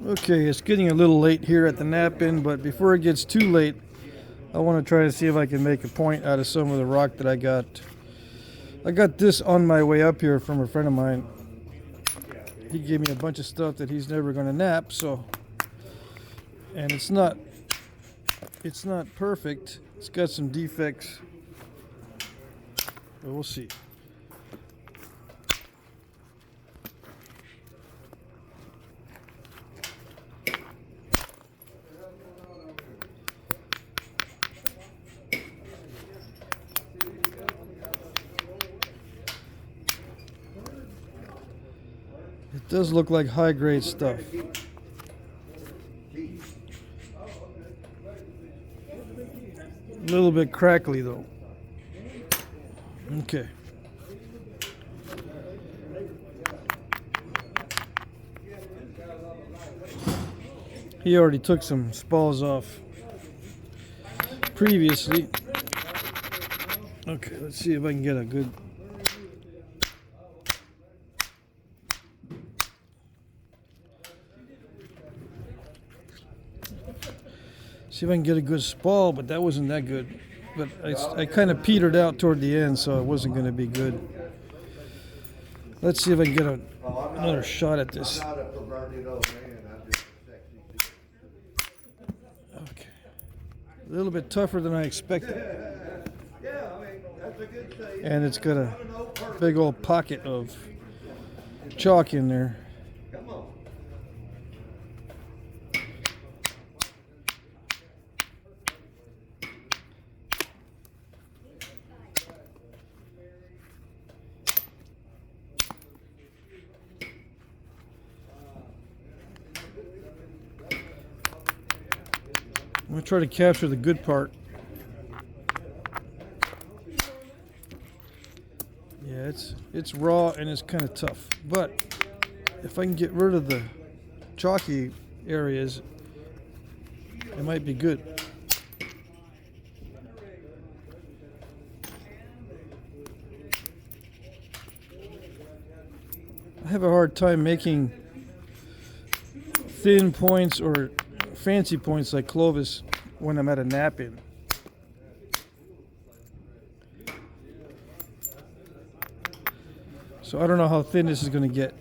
Okay, it's getting a little late here at the Knap-in, but before it gets too late, I want to try to see if I can make a point out of some of the rock that I got. I got this on my way up here from a friend of mine. He gave me a bunch of stuff that he's never going to knap, so, and it's not perfect. It's got some defects, but we'll see. It does look like high-grade stuff. A little bit crackly though. Okay. He already took some spalls off previously. Okay, let's see if I can get a good... See if I can get a good spall, but that wasn't that good. But I kind of petered out toward the end, so it wasn't going to be good. Let's see if I can get another shot at this. Okay. A little bit tougher than I expected. And it's got a big old pocket of chalk in there. I'm going to try to capture the good part. Yeah, it's raw and it's kind of tough. But if I can get rid of the chalky areas, it might be good. I have a hard time making thin points or fancy points like Clovis when I'm at a Knap-in. So I don't know how thin this is going to get.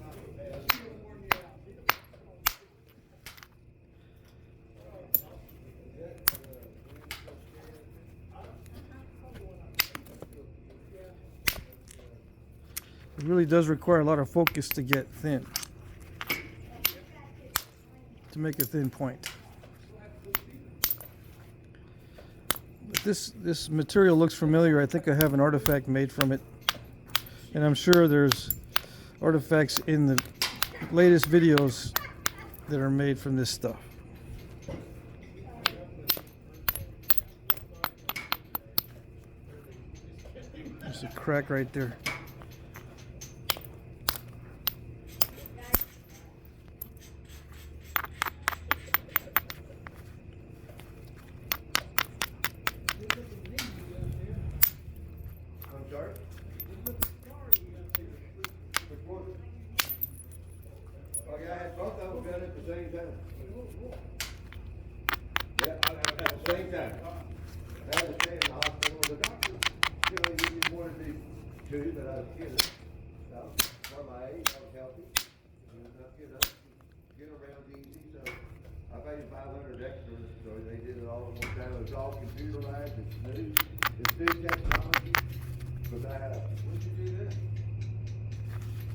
It really does require a lot of focus to get thin, to make a thin point. This material looks familiar. I think I have an artifact made from it, and I'm sure there's artifacts in the latest videos that are made from this stuff. There's a crack right there.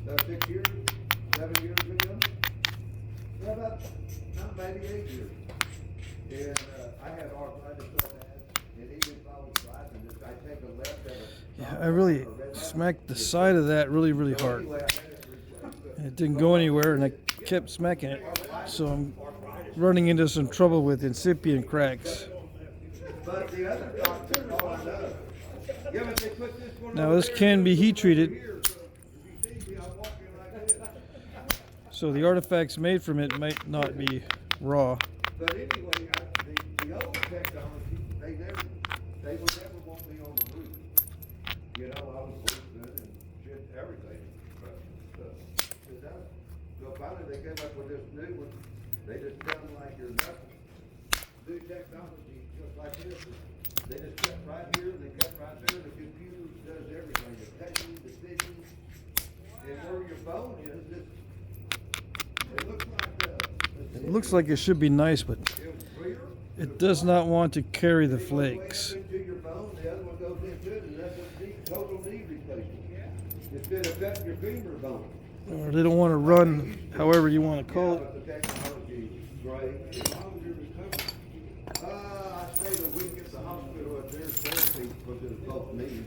About 6 years, 7 years ago. Yeah, about maybe 8 years. And I had arthritis so bad, and even if I was driving this, I take a left at a... Yeah, I really smacked the side of that really hard. And it didn't go anywhere, and I kept smacking it. So I'm running into some trouble with incipient cracks. But the other doctor, all I know. Yeah, but they put this one. Now this can be heat treated. So the artifacts made from it might not be raw. But anyway, the old technology, they would never want me on the roof. You know, I was listening and shit, everything. But so finally they came up with this new one, They just come like there's nothing. New technology, just like this. They just cut right here, they cut right there, the computer does everything, the cutting, the stitching. And where your bone is, it looks like, It looks like it should be nice, but it does not want to carry the flakes. into your bone, the other one goes into it, and that's a total knee replacement. Instead of cutting your femur bone. Or they don't want to run, however you want to call it. But the technology is great. As long as you're recovering. I stayed a week at the hospital at their therapy because it was both knees.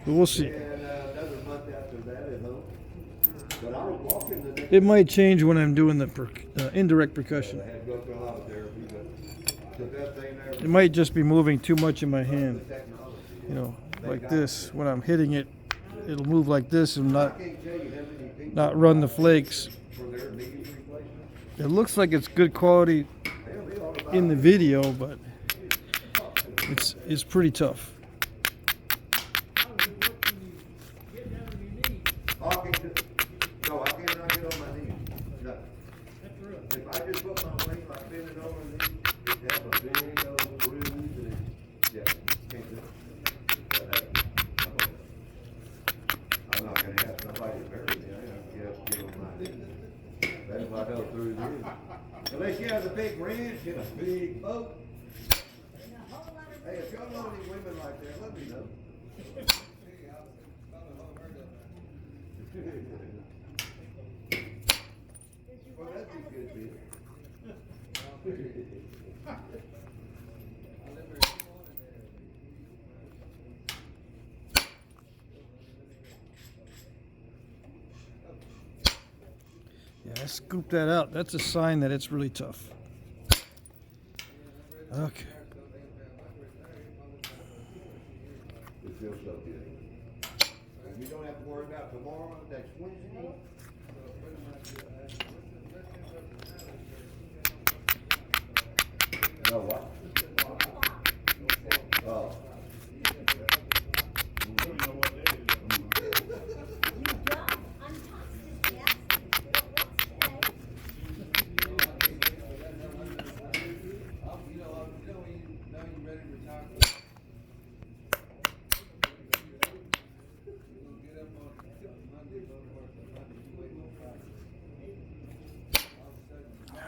But we'll see. And another month after that at home. But I was walking the next It might change when I'm doing the indirect percussion. I had to go through a lot of therapy, but the best thing there It might just be moving too much in my was hand. the technology. You know, like this. When I'm hitting it, it'll move like this and I not can't tell you how many people run the flakes. for their knee replacement. It looks like it's good quality They'll be all about in the video, but it's pretty tough. walking to, no, I cannot get on my knees. No. If I just put my weight like bending over my knees, it have a big old bruise and it, yeah, can't do it. But, I'm not gonna have nobody to bury me. I have to get on my knees. That's what I go through this. Unless you have a big ranch and a big boat. Hey, if y'all know any women like that, let me know. Well, that'd be good, Bill. Yeah, I scooped that out. That's a sign that it's really tough. Okay. It feels so good. And you don't have to worry about tomorrow, next Wednesday. No, what? Oh.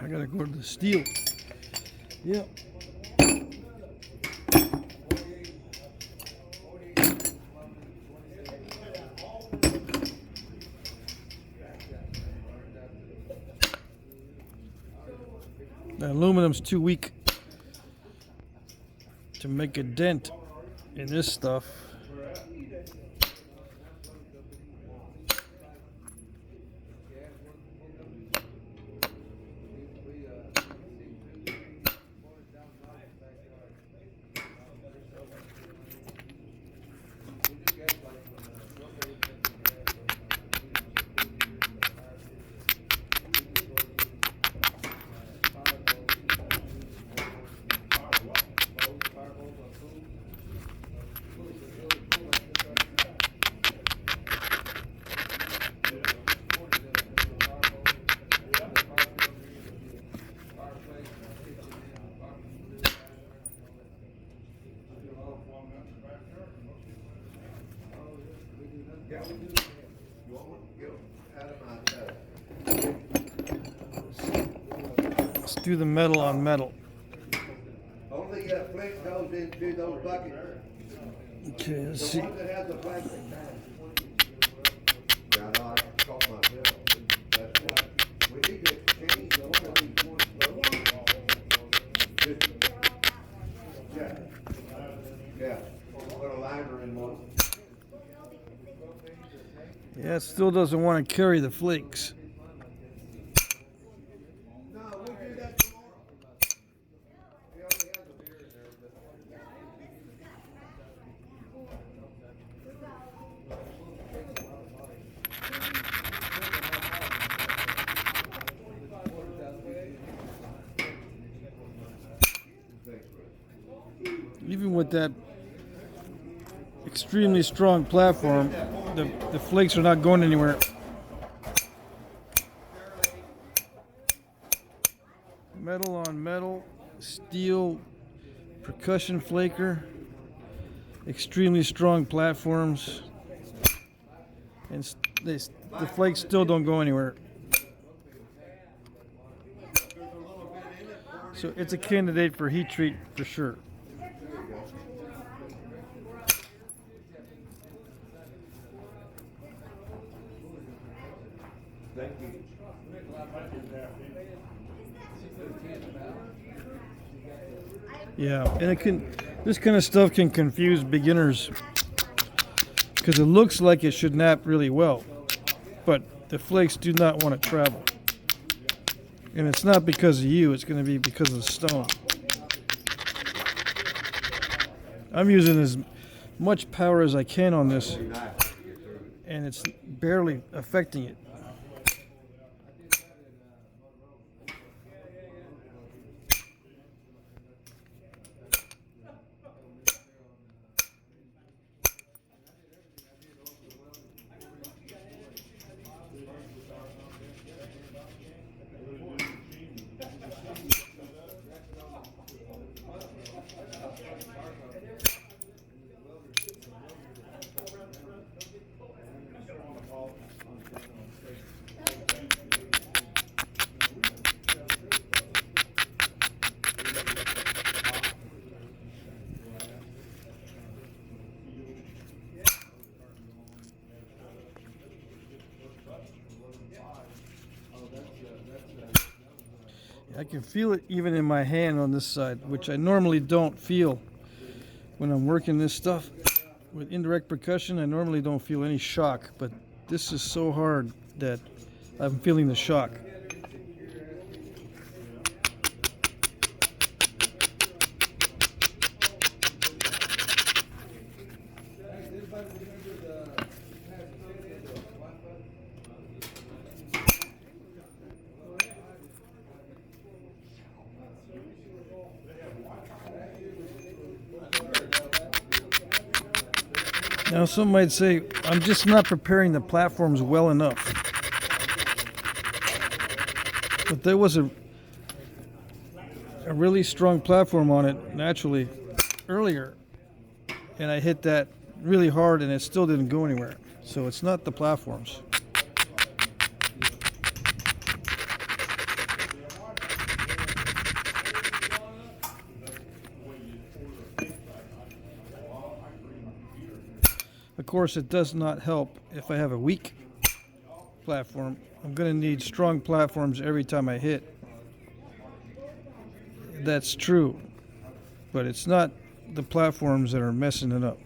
I gotta go to the steel. Yep. The aluminum's too weak to make a dent in this stuff. Let's do the metal on metal. Only flake goes into those buckets. Okay, let's The see. one that has the plastic bag. Yeah, I know, I caught myself. That's why. We need to exchange one of these ones. Yeah. Yeah. Put a liner in one. Yeah, it still doesn't want to carry the flakes. No, we'll do that tomorrow. We only have the beer in there, Even with that extremely strong platform, the flakes are not going anywhere. metal on metal, steel percussion flaker, extremely strong platforms, and the flakes still don't go anywhere. So it's a candidate for heat treat for sure. Thank you. Yeah, and this kind of stuff can confuse beginners because it looks like it should knap really well, but the flakes do not want to travel. And it's not because of you, it's going to be because of the stone. I'm using as much power as I can on this, and it's barely affecting it. I can feel it even in my hand on this side, which I normally don't feel when I'm working this stuff. With indirect percussion, I normally don't feel any shock, but this is so hard that I'm feeling the shock. Now, some might say, I'm just not preparing the platforms well enough. But there was a really strong platform on it naturally earlier, and I hit that really hard and it still didn't go anywhere. So it's not the platforms. Of course, it does not help if I have a weak platform. I'm going to need strong platforms every time I hit. That's true, but it's not the platforms that are messing it up.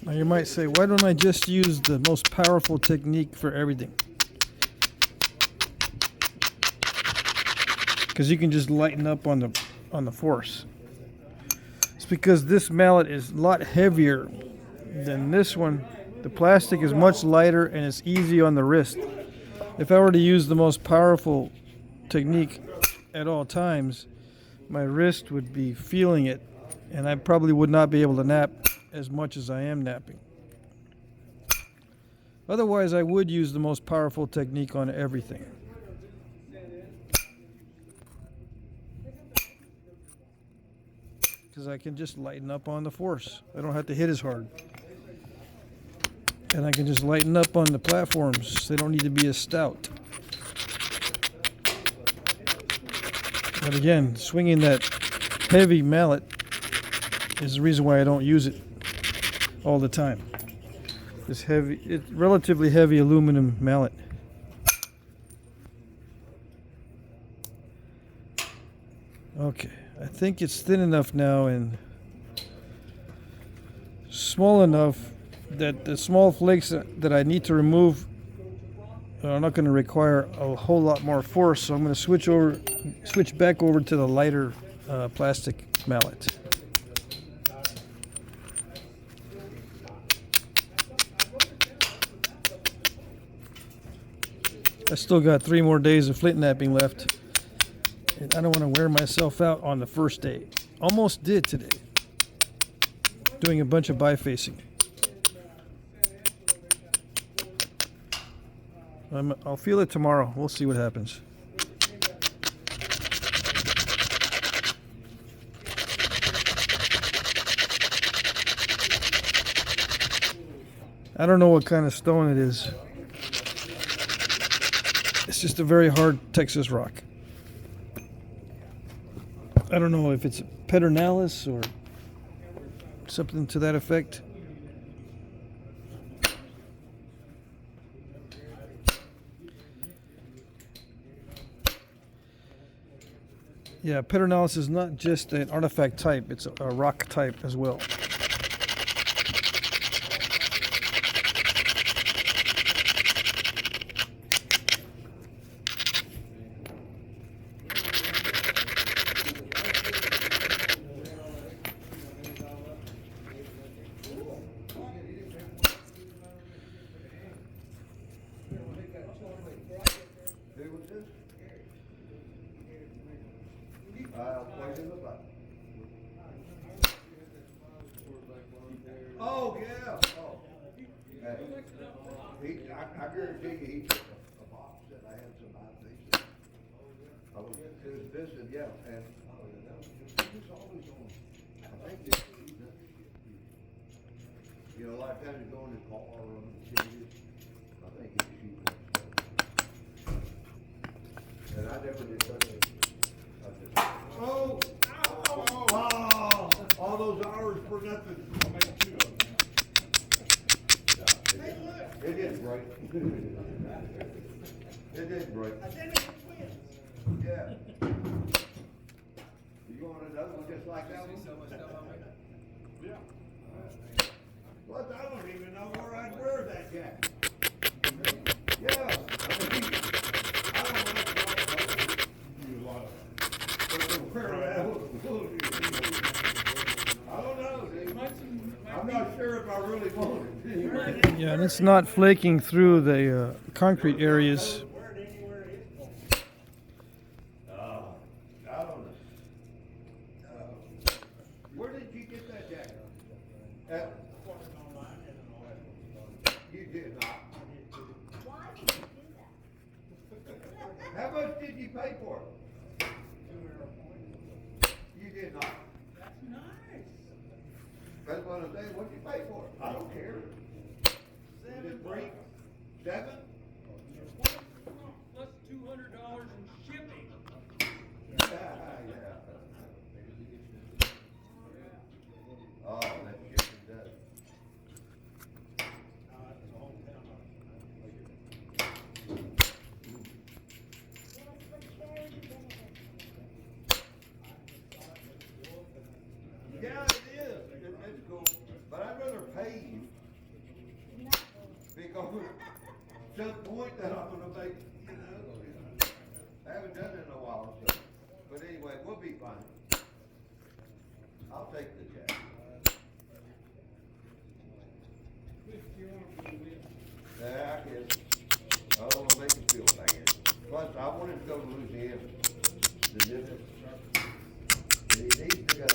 Now you might say, why don't I just use the most powerful technique for everything? Because you can just lighten up on the force. It's because this mallet is a lot heavier than this one. The plastic is much lighter and it's easy on the wrist. If I were to use the most powerful technique at all times, my wrist would be feeling it And I probably would not be able to knap as much as I am knapping. Otherwise, I would use the most powerful technique on everything. Because I can just lighten up on the force. I don't have to hit as hard. And I can just lighten up on the platforms. They don't need to be as stout. But again, swinging that heavy mallet is the reason why I don't use it all the time. This heavy, it's relatively heavy aluminum mallet. Okay, I think it's thin enough now and small enough that the small flakes that I need to remove are not going to require a whole lot more force. So I'm going to switch back over to the lighter plastic mallet. I still got 3 more days of Flintknapping left. And I don't want to wear myself out on the first day. Almost did today. Doing a bunch of bifacing. I'll feel it tomorrow. We'll see what happens. I don't know what kind of stone it is. It's just a very hard Texas rock. I don't know if it's pedernales or something to that effect. Yeah, pedernales is not just an artifact type, it's a rock type as well. Oh, yeah. Oh. I guarantee you he took a box that I had some ideas. I was visiting, yeah, and he's always on. I think this, you know, a lot of times you go in his car or I think he's shooting stuff. And I never did that. Oh! Wow! All those hours for nothing. I'll make 2 of them. It did break. It did break. Yeah. You want another one just like that one? Yeah. Plus, I don't even know where I'd wear that jacket. Yeah. I don't know. I don't know. I'm not sure if I really want it. Yeah, and it's not flaking through the concrete areas. I don't know. Where did you get that jacket? You did not. Why did you do that? How much did you pay for it? You did not. That's nice. That's what I'm saying. What'd you pay for it? I don't care. Is it free? 7? Plus $200 in shipping. Yeah. Oh, that shipping does. Yeah, it is. It's cool. But I'd rather pay you. Because some point that I'm gonna make, you know, I haven't done it in a while, so. But anyway, we'll be fine. I'll take the check. Yeah, I guess. I don't wanna make him feel bad. Plus, I want him to go to Louisiana to live it. And he needs to go.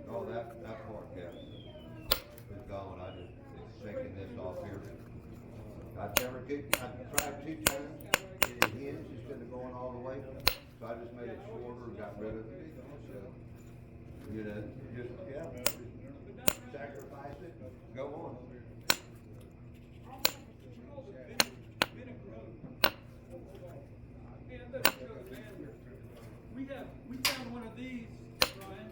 Oh, that part, yeah, is gone. I just, it's shaking this off here. I've tried 2 times, it hinged instead of going all the way, so I just made it shorter and got rid of it. You know, just, yeah, just sacrifice it, go on. We found one of these, Ryan.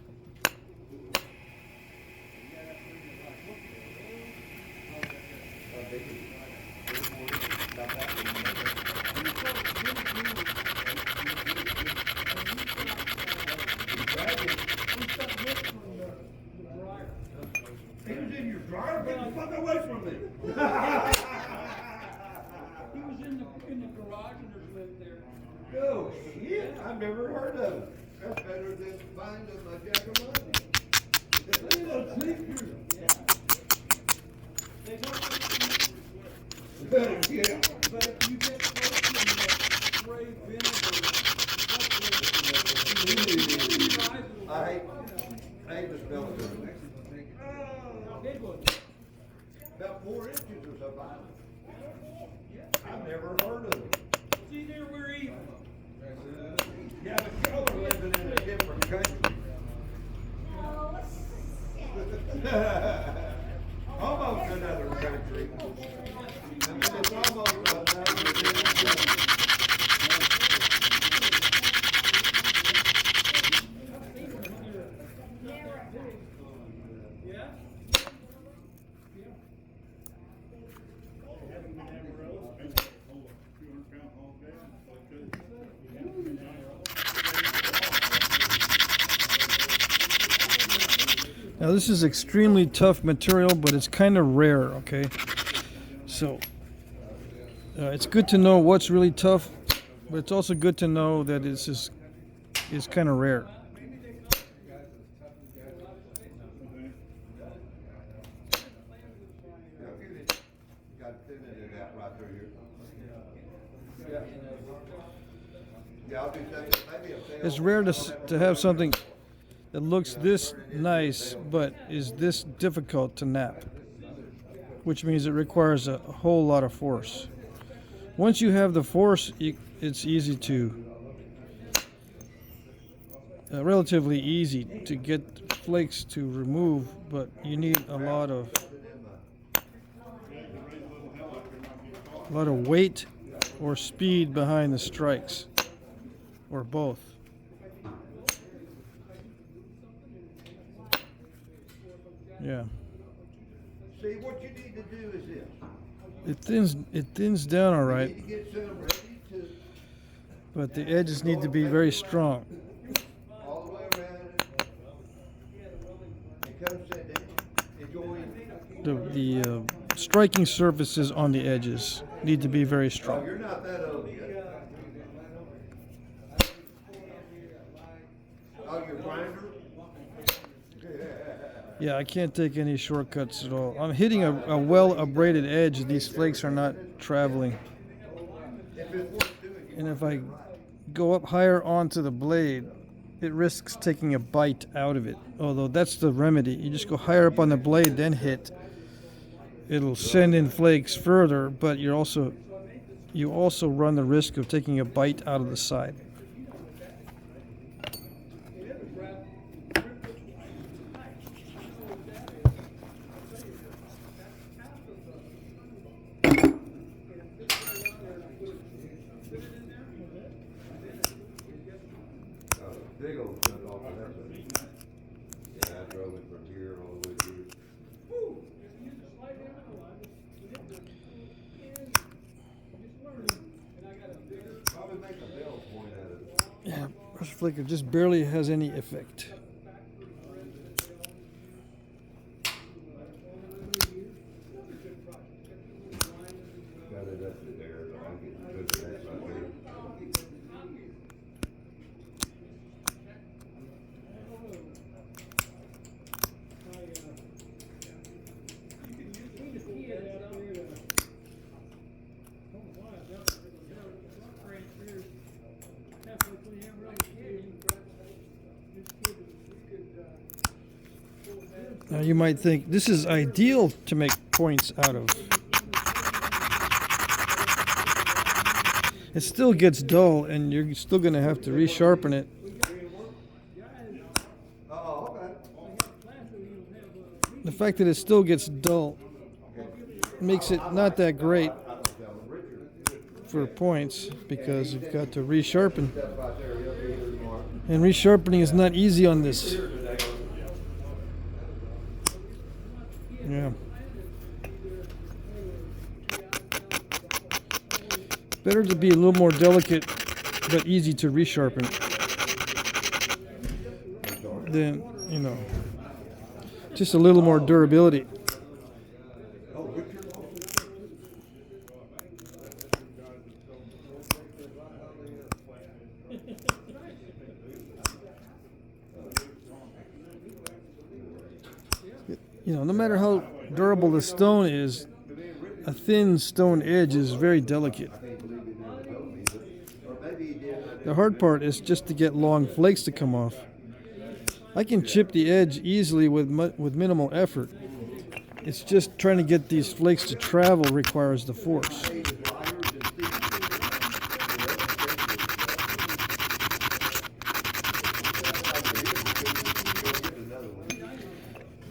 He was in your dryer, get the fuck away from me. He was in the garage and there's lint there. Oh, shit, I've never heard of it. That's better than finding my jack of money. Look at those sneakers. They don't look Yeah. but if you get close to them, spray vinegar. I hate the smell of it. They look. About 4 inches or something. I've never heard of it. See, there we're even. Yeah, but y'all are living in a different country. Oh, shit. Almost another country. I mean, it's almost another country. Yeah? Now this is extremely tough material, but it's kind of rare, okay? So it's good to know what's really tough, but it's also good to know that it's kind of rare. Got thinning it out right through here. Yeah. Yeah, I'll do that. Maybe a fail. It's rare to have something that looks this nice, but is this difficult to nap, which means it requires a whole lot of force. Once you have the force, it's easy to, relatively easy to get flakes to remove, but you need a lot of weight or speed behind the strikes, or both. Yeah. See, what you need to do is this. It thins down all You right, need to get some ready to but the edges need to be very strong. all the way around it. And come sit down. Enjoy. The striking surfaces on the edges need to be very Oh, strong. you're not that old yet. Oh, your grinder? Yeah, I can't take any shortcuts at all. I'm hitting a well abraded edge. These flakes are not traveling. And if I go up higher onto the blade, it risks taking a bite out of it. Although that's the remedy. You just go higher up on the blade, then hit. It'll send in flakes further, but you also run the risk of taking a bite out of the side. big old chunk off of that thing. Yeah, I drove it from here all the way through. Probably make a bell point out of it. Yeah, brush flaker just barely has any effect. Got it up to there, but I'm getting good at that right there. Now you might think this is ideal to make points out of. It still gets dull and you're still going to have to resharpen it. Oh, okay. The fact that it still gets dull makes it not that great for points because you've got to resharpen. And resharpening is not easy on this. Yeah. Better to be a little more delicate but easy to resharpen than, you know, just a little more durability. You know, no matter how durable the stone is, a thin stone edge is very delicate. The hard part is just to get long flakes to come off. I can chip the edge easily with minimal effort. It's just trying to get these flakes to travel requires the force.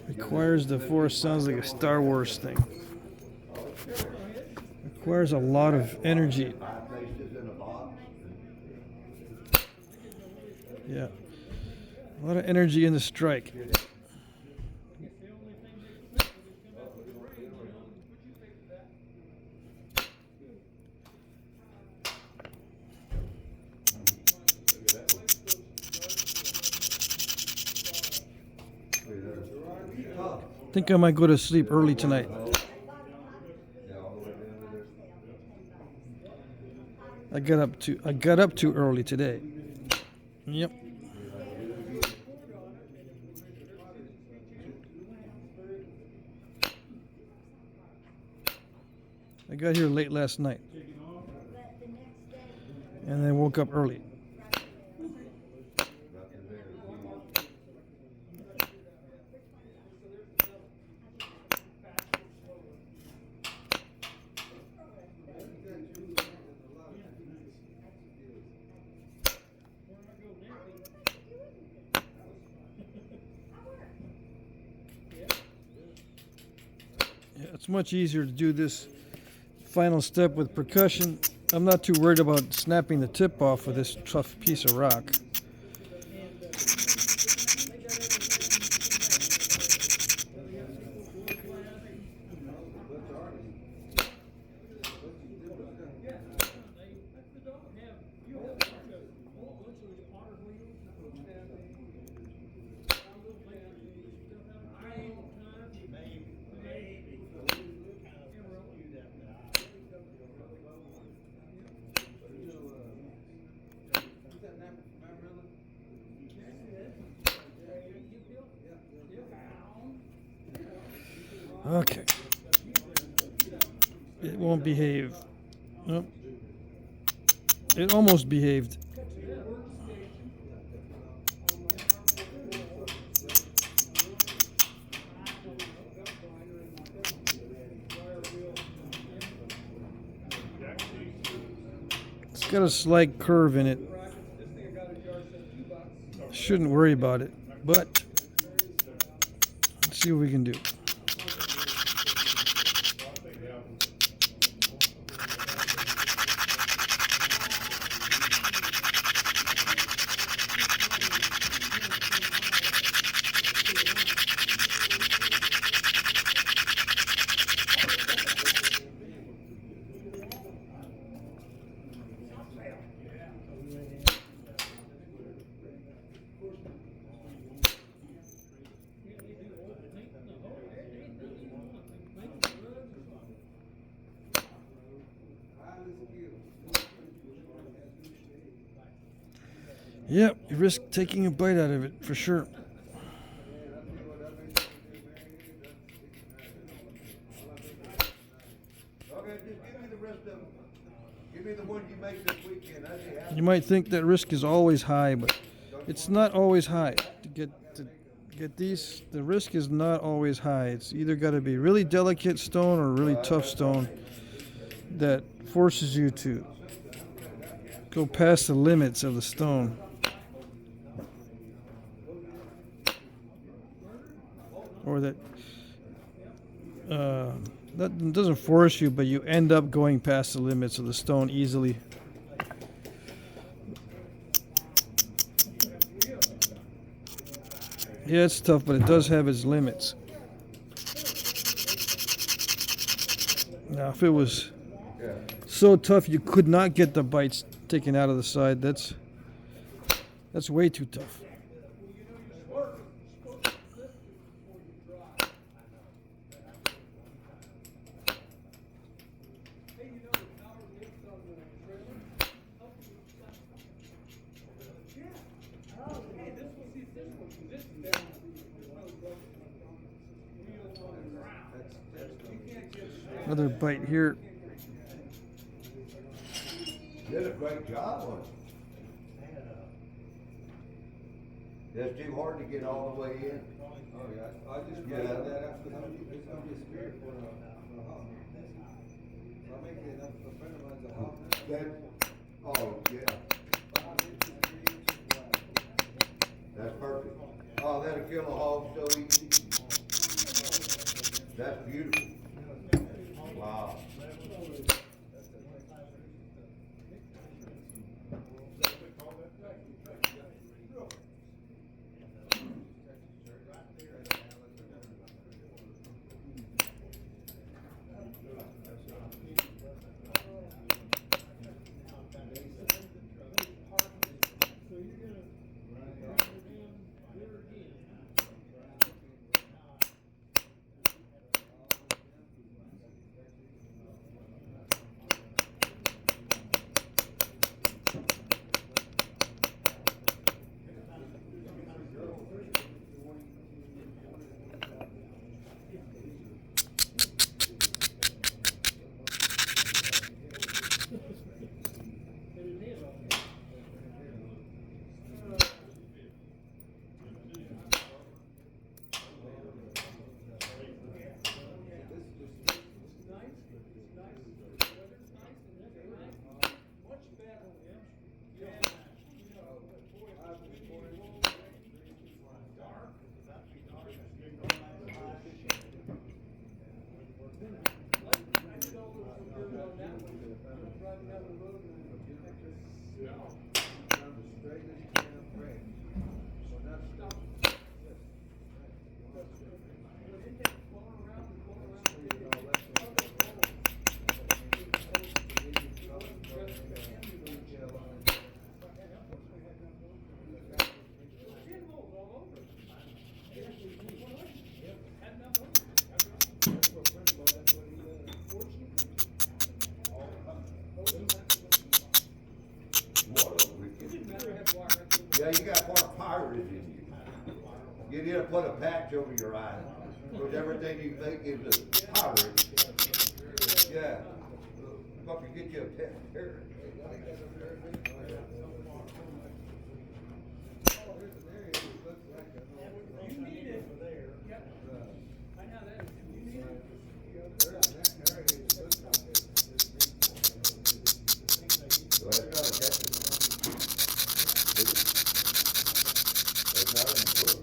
Requires the force sounds like a Star Wars thing. Requires a lot of energy. Yeah. A lot of energy in the strike. I think I might go to sleep early tonight. I got up too early today. Yep. I got here late last night. And then woke up early. It's much easier to do this final step with percussion. I'm not too worried about snapping the tip off of this tough piece of rock. Okay. It won't behave. Nope. It almost behaved. It's got a slight curve in it. Shouldn't worry about it, but let's see what we can do. Yep, you risk taking a bite out of it for sure. Okay, just give me the rest of them. Give me the one you make this weekend. You might think that risk is always high, but it's not always high. To get these, the risk is not always high. It's either got to be really delicate stone or really tough stone that forces you to go past the limits of the stone. Or that that doesn't force you, but you end up going past the limits of the stone easily. Yeah, it's tough, but it does have its limits. Now, if it was so tough you could not get the bites taken out of the side, that's way too tough. Another bite here. You did a great job on it. It's too hard to get all the way in. Oh, yeah, I just Yeah. made that after it's gonna be a spirit for a hog. So I make it enough, a friend of mine's a hog. Oh, yeah. 5 inches, 3 inches wide. That's perfect. Oh, that'll kill a hog so easy. That's beautiful. Wow. Yeah, you got part pirate in you. You need to put a patch over your eye, because everything you think is a pirate. Yeah. Fuck, you get you a parrot. So that's not a catch. That's not in the book.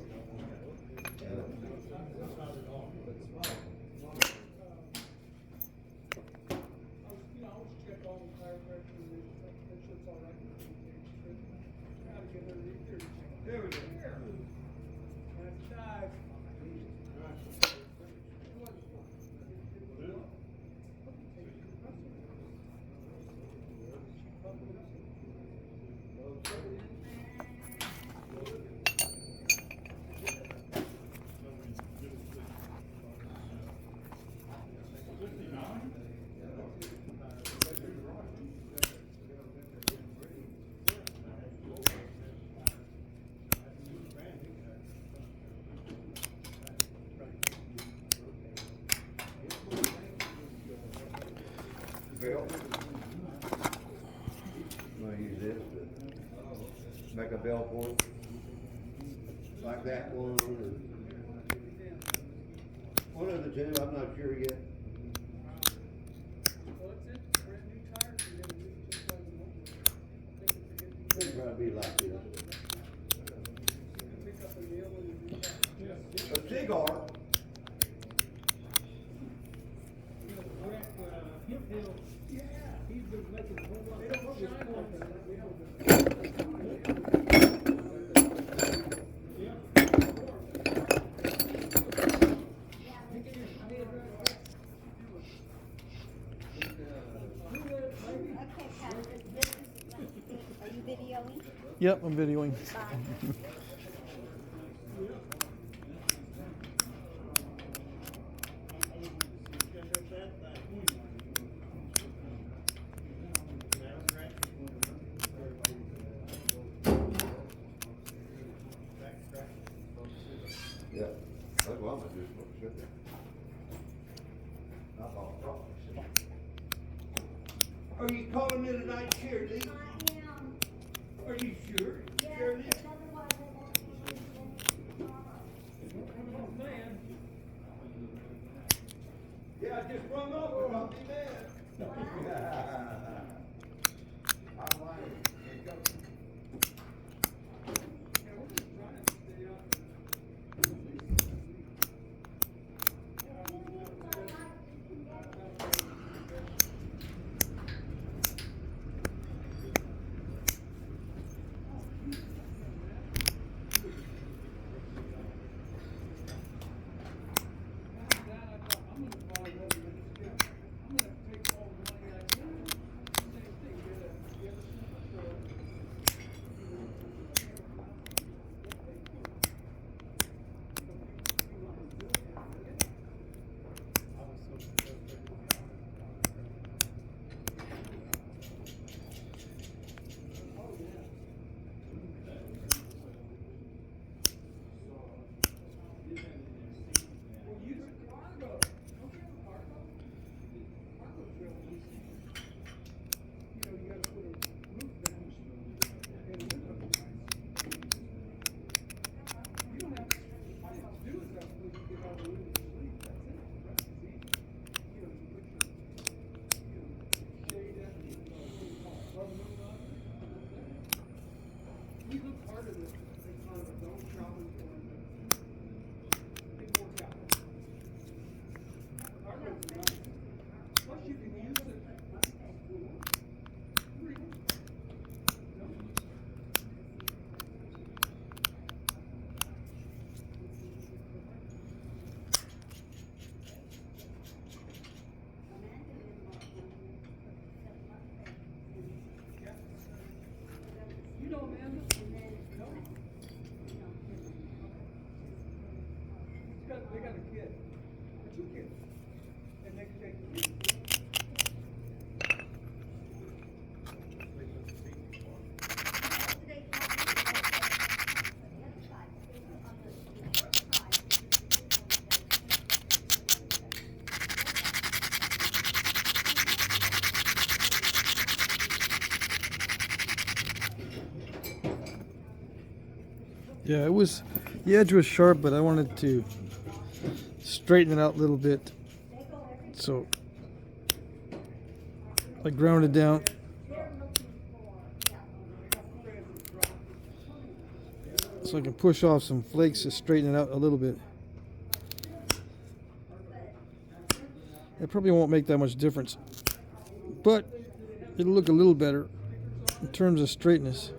There we go. belt. I'm gonna use this to make a belt for it. Like that one, or one of the two, I'm not sure yet. It'll probably be like this. A cigar. Are you videoing? Yep, I'm videoing. Yeah, that's what I'm gonna do, sit there. Not all problems. Are you calling me tonight, Shirley? I am. Are you sure, Yes, Shirley? because otherwise I won't be able to tomorrow. Yeah, I just run over, I'll be mad. I'm lying. They got a kid, or 2 kids, and they Yeah, the edge was sharp, but I wanted to straighten it out a little bit. So I ground it down. So I can push off some flakes to straighten it out a little bit. It probably won't make that much difference, but it'll look a little better in terms of straightness.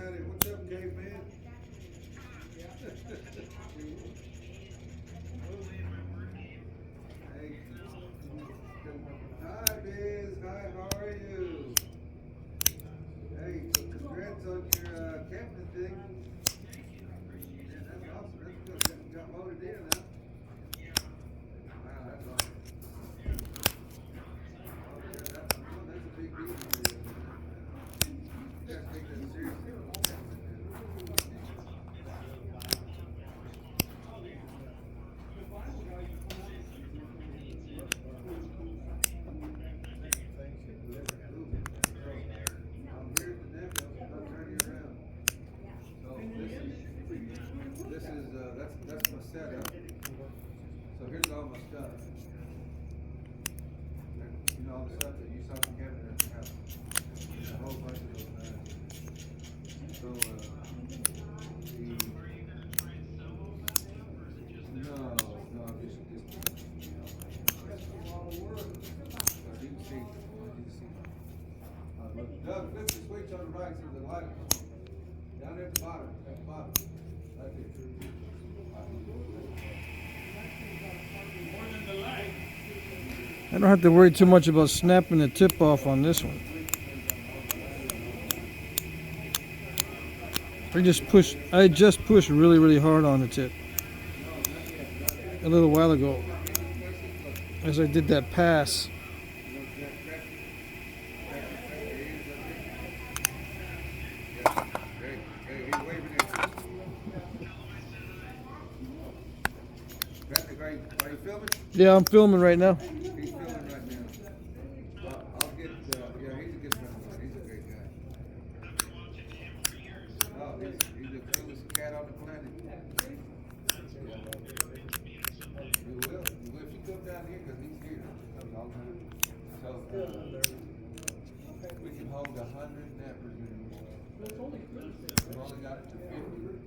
Howdy, what's up, caveman? Hey. Hi, Biz. Hi, how are you? Hey, so congrats on your that's my setup. So here's all my stuff. And, you know, all the stuff that you saw from Kevin at the house. There's a whole bunch of those knives. So, no, just, you know, that's a lot of work. So you can see. Doug, flip the switch on the right so the light comes on. Down there at the bottom, right there. I don't have to worry too much about snapping the tip off on this one. I just pushed really, really hard on the tip a little while ago as I did that pass. Are you filming? Yeah, I'm filming right now. He's filming right now. I'll get, yeah, he's a good friend of mine. He's a great guy. Oh, he's the coolest cat on the planet. You will. If you come down here, because he's here. He comes all the time. So, we can hold 100 nappers anymore. We've only got it to 50.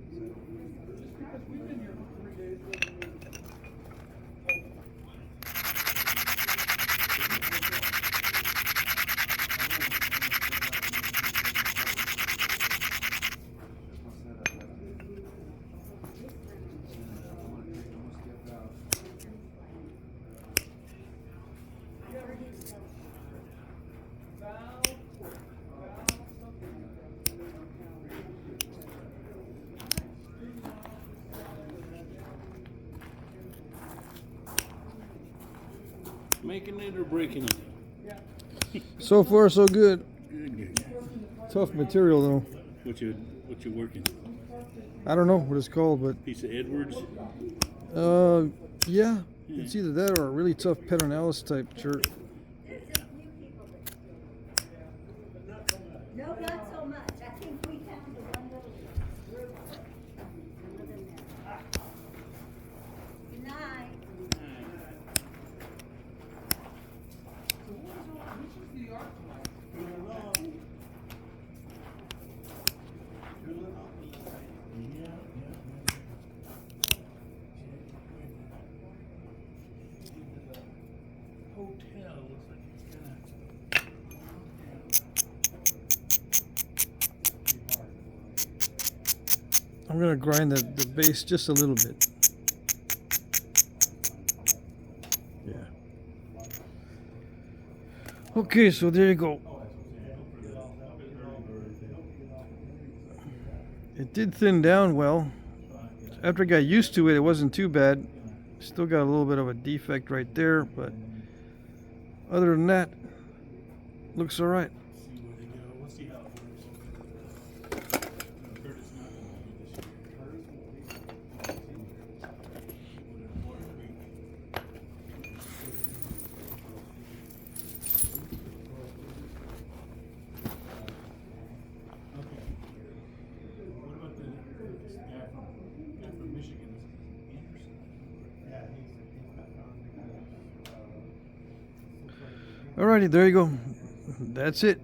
Just because we've been here for 3 days. Making it or breaking it? So far, so good. Good, good. Tough material though. What you working? I don't know what it's called, but Piece of Edwards? yeah, it's either that or a really tough pedernales type shirt. No, not so much. I think we found the one little group. Good night. Hotel looks like it's gonna. I'm gonna grind the base just a little bit. Yeah. Okay, so there you go. It did thin down well. After I got used to it, it wasn't too bad. Still got a little bit of a defect right there, but other than that, looks all right. See where they go. We'll see how it works. Curtis not gonna be this year. What about this guy from Michigan? Anderson? Alrighty, there you go. That's it.